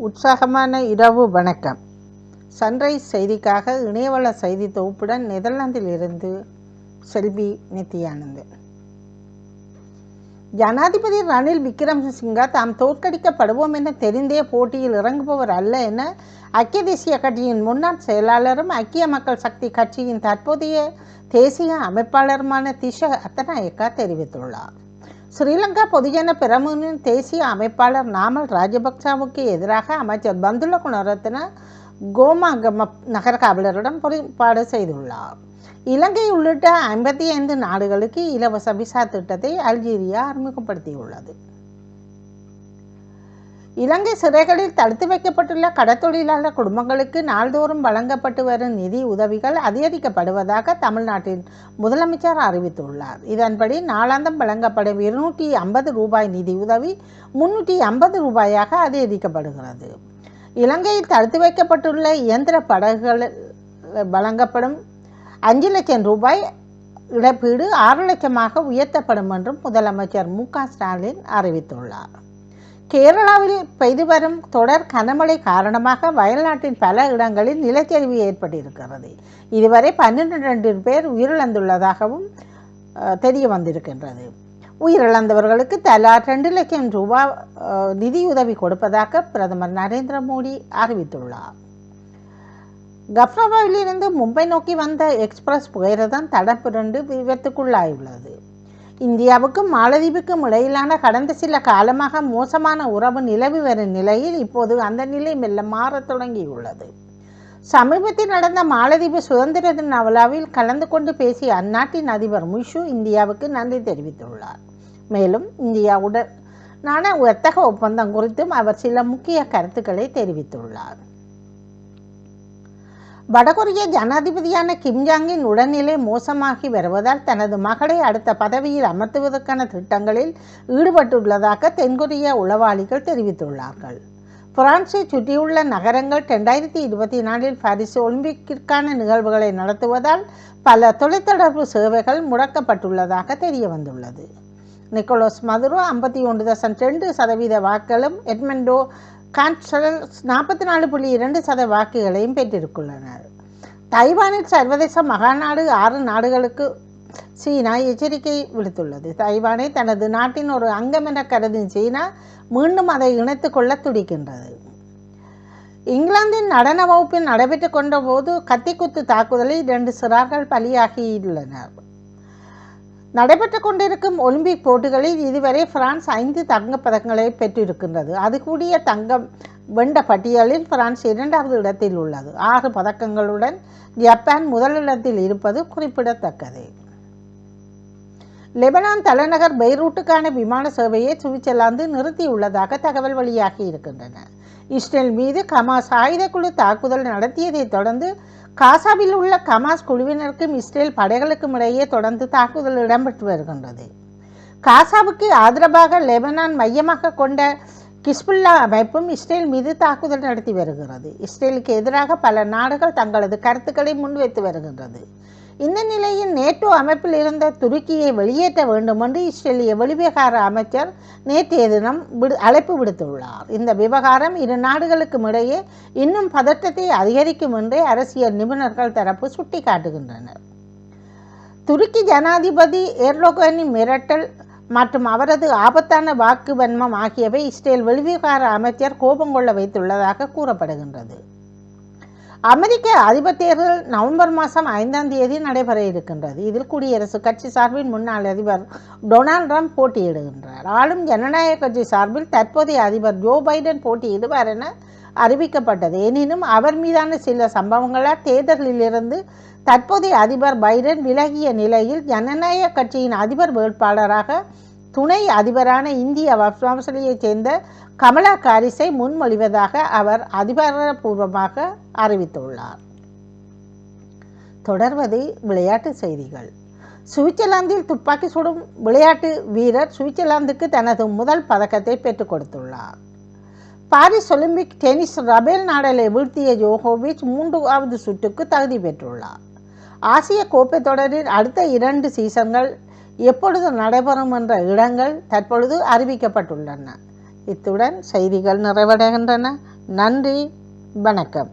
உற்சாகமான இரவு வணக்கம். சன்ரைஸ் செய்திக்காக இணையவள செய்தி தொகுப்புடன் நெதர்லாந்தில் இருந்து செல்வி நித்யானந்தன். ஜனாதிபதி ரணில் விக்ரமசிங்க தாம் தோற்கடிக்கப்படுவோம் என தெரிந்தே போட்டியில் இறங்குபவர் அல்ல என ஐக்கிய தேசிய கட்சியின் முன்னாள் செயலாளரும் ஐக்கிய மக்கள் சக்தி கட்சியின் தற்போதைய தேசிய அமைப்பாளருமான திஷ அத்தநாயக்கா தெரிவித்துள்ளார். ஸ்ரீலங்கா பொதுஜன பெரமுனின் தேசிய அமைப்பாளர் நாமல் ராஜபக்சவுக்கு எதிராக அமைச்சர் பந்துல குணரத்ன கோமாகம நகர காவலரிடம் முறைப்பாடு செய்துள்ளார். இலங்கை உள்ளிட்ட 55 நாடுகளுக்கு இலவச விசா திட்டத்தை அல்ஜீரியா அறிமுகப்படுத்தியுள்ளது. இலங்கை சிறைகளில் தடுத்து வைக்கப்பட்டுள்ள கடத்தொழிலாளர் குடும்பங்களுக்கு நாள்தோறும் வழங்கப்பட்டு வரும் நிதி உதவிகள் அதிகரிக்கப்படுவதாக தமிழ்நாட்டின் முதலமைச்சர் அறிவித்துள்ளார். இதன்படி நாளாந்தம் வழங்கப்படும் 250 ரூபாய் நிதி உதவி 350 ரூபாயாக அதிகரிக்கப்படுகிறது. இலங்கையில் தடுத்து வைக்கப்பட்டுள்ள இயந்திர படகுகள் வழங்கப்படும் 5 லட்சம் ரூபாய் இழப்பீடு 6 லட்சமாக உயர்த்தப்படும் என்றும் முதலமைச்சர் மு.க. ஸ்டாலின் அறிவித்துள்ளார். கேரளாவில் பெய்து வரும் தொடர் கனமழை காரணமாக வயநாட்டின் பல இடங்களில் நிலச்சரிவு ஏற்பட்டிருக்கிறது. இதுவரை 12 பேர் உயிரிழந்துள்ளதாகவும் தெரிய வந்திருக்கின்றது. உயிரிழந்தவர்களுக்கு தலா 2 லட்சம் ரூபாய் நிதியுதவி கொடுப்பதாக பிரதமர் நரேந்திர மோடி அறிவித்துள்ளார். கப்ராவிலிருந்து மும்பை நோக்கி வந்த எக்ஸ்பிரஸ் புகையிரதம் தடப்புரண்டு விபத்துக்குள்ளாயுள்ளது. இந்தியாவுக்கும் மாலத்தீவுக்கும் இடையிலான கடந்த சில காலமாக மோசமான உறவு நிலவி வரும் நிலையில் இப்போது அந்த நிலை மெல்ல மாறத் தொடங்கியுள்ளது. சமீபத்தில் நடந்த மாலத்தீவு சுதந்திர தின விழாவில் கலந்து கொண்டு பேசிய அந்நாட்டின் அதிபர் முய்சு இந்தியாவுக்கு நன்றி தெரிவித்துள்ளார். மேலும் இந்தியாவுடனான வர்த்தக ஒப்பந்தம் குறித்தும் அவர் சில முக்கிய கருத்துக்களை தெரிவித்துள்ளார். வடகொரிய ஜனாதிபதியான கிம் ஜாங்கின் உடல்நிலை மோசமாகி வருவதால் தனது மகளை அடுத்த பதவியில் அமர்த்துவதற்கான திட்டங்களில் ஈடுபட்டுள்ளதாக தென்கொரிய உளவாளிகள் தெரிவித்துள்ளார்கள். பிரான்ஸை சுற்றியுள்ள நகரங்கள் 2024 பாரிஸ் ஒலிம்பிக்கிற்கான நிகழ்வுகளை நடத்துவதால் பல தொலைத்தொடர்பு சேவைகள் முடக்கப்பட்டுள்ளதாக தெரிய வந்துள்ளது. நிக்கோலஸ் மதுரோ 51.2% வாக்குகளும் எட்மண்டோ கான்சல் 44.2% வாக்குகளையும் பெற்றிருக்கின்றனர். தைவானில் சர்வதேச மகாநாடு 6 நாடுகளுக்கு சீனா எச்சரிக்கை விடுத்துள்ளது. தைவானை தனது நாட்டின் ஒரு அங்கம் என கருதும் சீனா மீண்டும் அதை இணைத்துக் கொள்ள துடிக்கின்றது. இங்கிலாந்தின் நடன வகுப்பில் நடைபெற்று கொண்ட போது கத்திக்குத்து தாக்குதலில் 2 சிறார்கள் பலியாகியுள்ளனர். நடைபெற்று கொண்டிருக்கும் ஒலிம்பிக் போட்டிகளில் இதுவரை பிரான்ஸ் 5 தங்கப்பதக்கங்களை பெற்றிருக்கின்றது. அது கூடிய தங்கம் வென்ற பட்டியலில் பிரான்ஸ் 2வது இடத்தில் உள்ளது. 6 பதக்கங்களுடன் ஜப்பான் முதலிடத்தில் இருப்பது குறிப்பிடத்தக்கது. லெபனான் தலைநகர் பெய்ரூட்டுக்கான விமான சேவையை சுவிட்சர்லாந்து நிறுத்தியுள்ளதாக தகவல் வெளியாகி இருக்கின்றன. இஸ்ரேல் மீது ஹமாஸ் ஆயுதக்குழு தாக்குதல் நடத்தியதை தொடர்ந்து காசாவில் உள்ள ஹமாஸ் குழுவினருக்கும் இஸ்ரேல் படைகளுக்கும் இடையே தொடர்ந்து தாக்குதல் இடம்பெற்று வருகின்றது. காசாவுக்கு ஆதரவாக லெபனான் மையமாக கொண்ட ஹிஸ்புல்லா அமைப்பும் இஸ்ரேல் மீது தாக்குதல் நடத்தி வருகிறது. இஸ்ரேலுக்கு எதிராக பல நாடுகள் தங்களது கருத்துக்களை முன்வைத்து வருகின்றது. இந்த நிலையில் நேட்டோ அமைப்பில் இருந்த துருக்கியை வெளியேற்ற வேண்டும் என்று இஸ்ரேலிய வெளிவிவகார அமைச்சர் நேற்றைய தினம் அழைப்பு விடுத்துள்ளார். இந்த விவகாரம் 2 நாடுகளுக்கும் இடையே இன்னும் பதற்றத்தை அதிகரிக்கும் என்று அரசியல் நிபுணர்கள் தரப்பு சுட்டிக்காட்டுகின்றனர். துருக்கி ஜனாதிபதி எர்டோகனின் மிரட்டல் மற்றும் அவரது ஆபத்தான வாக்கு வன்மம் ஆகியவை இஸ்ரேல் வெளிவிவகார அமைச்சர் கோபம் கொள்ள வைத்துள்ளதாக கூறப்படுகின்றது. அமெரிக்க அதிபர் தேர்தல் நவம்பர் மாதம் 5ஆம் தேதி நடைபெற இருக்கின்றது. இதில் குடியரசுக் கட்சி சார்பில் முன்னாள் அதிபர் டொனால்ட் ட்ரம்ப் போட்டியிடுகின்றார். ஆளும் ஜனநாயக கட்சி சார்பில் தற்போதைய அதிபர் ஜோ பைடன் போட்டியிடுவார் என அறிவிக்கப்பட்டது. எனினும் அவர் மீதான சில சம்பவங்களால் தேர்தலிலிருந்து தற்போதைய அதிபர் பைடன் விலகிய நிலையில் ஜனநாயக கட்சியின் அதிபர் வேட்பாளராக துணை அதிபரான இந்திய வம்சாவளியைச் சேர்ந்த கமலா ஹாரிஸை முன்மொழிவதாக அவர் அதிகாரப்பூர்வமாக அறிவித்துள்ளார். தொடர்வது விளையாட்டு செய்திகள். சுவிட்சர்லாந்தில் துப்பாக்கி சுடும் விளையாட்டு வீரர் சுவிட்சர்லாந்துக்கு தனது முதல் பதக்கத்தை பெற்றுக் கொடுத்துள்ளார். பாரிஸ் ஒலிம்பிக் டென்னிஸ் ரபேல் நாடலை வீழ்த்திய ஜோகோவிச் 3வது சுற்றுக்கு தகுதி பெற்றுள்ளார். ஆசிய கோப்பை தொடரின் அடுத்த 2 சீசன்கள் எப்பொழுது நடைபெறும் என்ற இடங்கள் தற்பொழுது அறிவிக்கப்பட்டுள்ளன. இத்துடன் செய்திகள் நிறைவடைகின்றன. நன்றி, வணக்கம்.